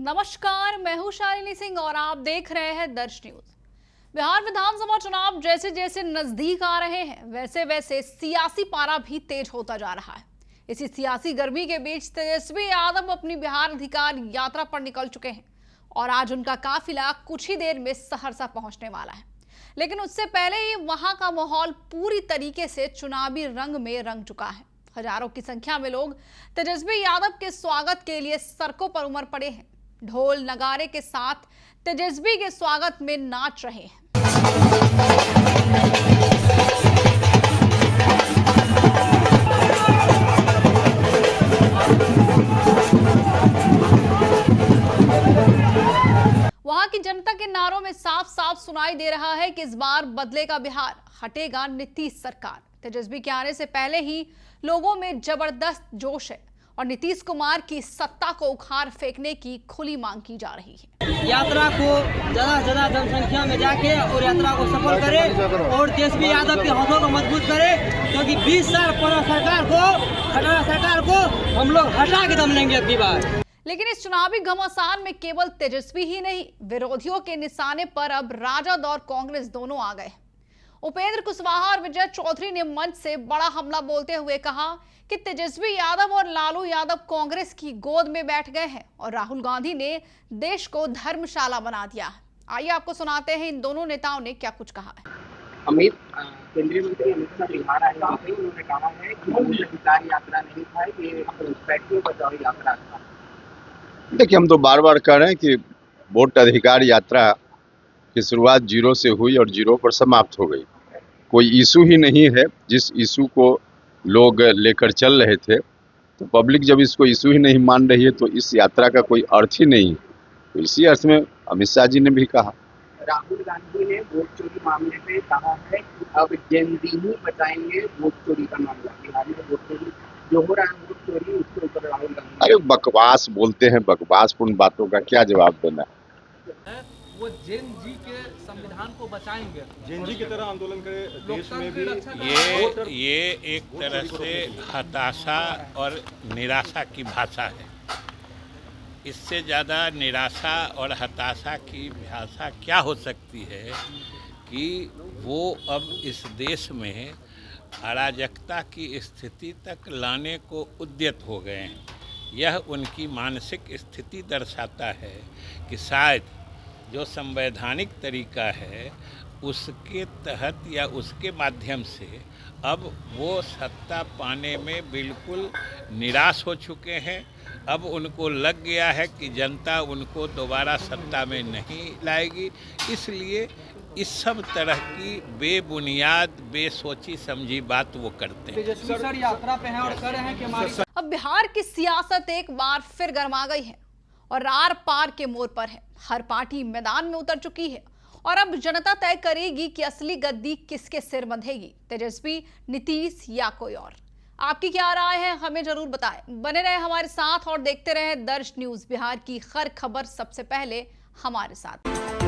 नमस्कार, मैं हूं शालिनी सिंह और आप देख रहे हैं दर्श न्यूज। बिहार विधानसभा चुनाव जैसे जैसे नजदीक आ रहे हैं वैसे वैसे सियासी पारा भी तेज होता जा रहा है। इसी सियासी गर्मी के बीच तेजस्वी यादव अपनी बिहार अधिकार यात्रा पर निकल चुके हैं और आज उनका काफिला कुछ ही देर में सहरसा पहुंचने वाला है। लेकिन उससे पहले ही वहां का माहौल पूरी तरीके से चुनावी रंग में रंग चुका है। हजारों की संख्या में लोग तेजस्वी यादव के स्वागत के लिए सड़कों पर उमड़ पड़े हैं। ढोल नगारे के साथ तेजस्वी के स्वागत में नाच रहे हैं। वहां की जनता के नारों में साफ साफ सुनाई दे रहा है कि इस बार बदलेगा बिहार, हटेगा नीतीश सरकार। तेजस्वी के आने से पहले ही लोगों में जबरदस्त जोश है और नीतीश कुमार की सत्ता को उखाड़ फेंकने की खुली मांग की जा रही है। यात्रा को ज्यादा से ज्यादा जनसंख्या में जाके और यात्रा को सफल करे और तेजस्वी यादव के हाथों को मजबूत करे, क्योंकि 20 साल पुराना सरकार को हम लोग हटा के दम लेंगे अब की बार। लेकिन इस चुनावी घमासान में केवल तेजस्वी ही नहीं, विरोधियों के निशाने पर अब राजद और कांग्रेस दोनों आ गए। उपेंद्र कुशवाहा और विजय चौधरी ने मंच से बड़ा हमला बोलते हुए कहा कि तेजस्वी यादव और लालू यादव कांग्रेस की गोद में बैठ गए हैं और राहुल गांधी ने देश को धर्मशाला बना दिया है। आइए आपको सुनाते हैं इन दोनों नेताओं ने क्या कुछ कहा है। केंद्रीय मंत्री अमित शाह बिहार आए थे, उन्होंने कहा है कि वोट अधिकार यात्रा नहीं था, ये बेटियों बचाओ यात्रा था। देखिए, हम तो बार बार कह रहे हैं कि वोट अधिकार यात्रा की शुरुआत जीरो से हुई और जीरो पर समाप्त हो गई। कोई इशू ही नहीं है जिस इशू को लोग लेकर चल रहे थे, तो पब्लिक जब इसको इशू ही नहीं मान रही है तो इस यात्रा का कोई अर्थ ही नहीं है। तो इसी अर्थ में अमित शाह जी ने भी कहा। राहुल गांधी ने वोट चोरी मामले पे कहा है कि अब जेन ज़ी ही बताएंगे वोट चोरी का मामला। बिहारी में वोट चोरी जो हो रहा है, वोट चोरी, उसके ऊपर राहुल गांधी अरे बकवास बोलते हैं, बकवासपूर्ण बातों का क्या जवाब देना है। वो जेन जी के संविधान को बचाएंगे, जेन जी की तरह आंदोलन करे देश में भी। ये एक तरह से हताशा और निराशा की भाषा है। इससे ज़्यादा निराशा और हताशा की भाषा क्या हो सकती है कि वो अब इस देश में अराजकता की स्थिति तक लाने को उद्यत हो गए हैं। यह उनकी मानसिक स्थिति दर्शाता है कि शायद जो संवैधानिक तरीका है उसके तहत या उसके माध्यम से अब वो सत्ता पाने में बिल्कुल निराश हो चुके हैं। अब उनको लग गया है कि जनता उनको दोबारा सत्ता में नहीं लाएगी, इसलिए इस सब तरह की बेबुनियाद बेसोची समझी बात वो करते हैं। सर यात्रा पे हैं और कह रहे हैं कि हमारी अब बिहार की सियासत एक बार फिर गर्मा गई है और आर पार के मोड़ पर है। हर पार्टी मैदान में उतर चुकी है और अब जनता तय करेगी कि असली गद्दी किसके सिर बंधेगी, तेजस्वी, नीतीश या कोई और। आपकी क्या राय है, हमें जरूर बताएं। बने रहे हमारे साथ और देखते रहे दर्श न्यूज। बिहार की हर खबर सबसे पहले हमारे साथ।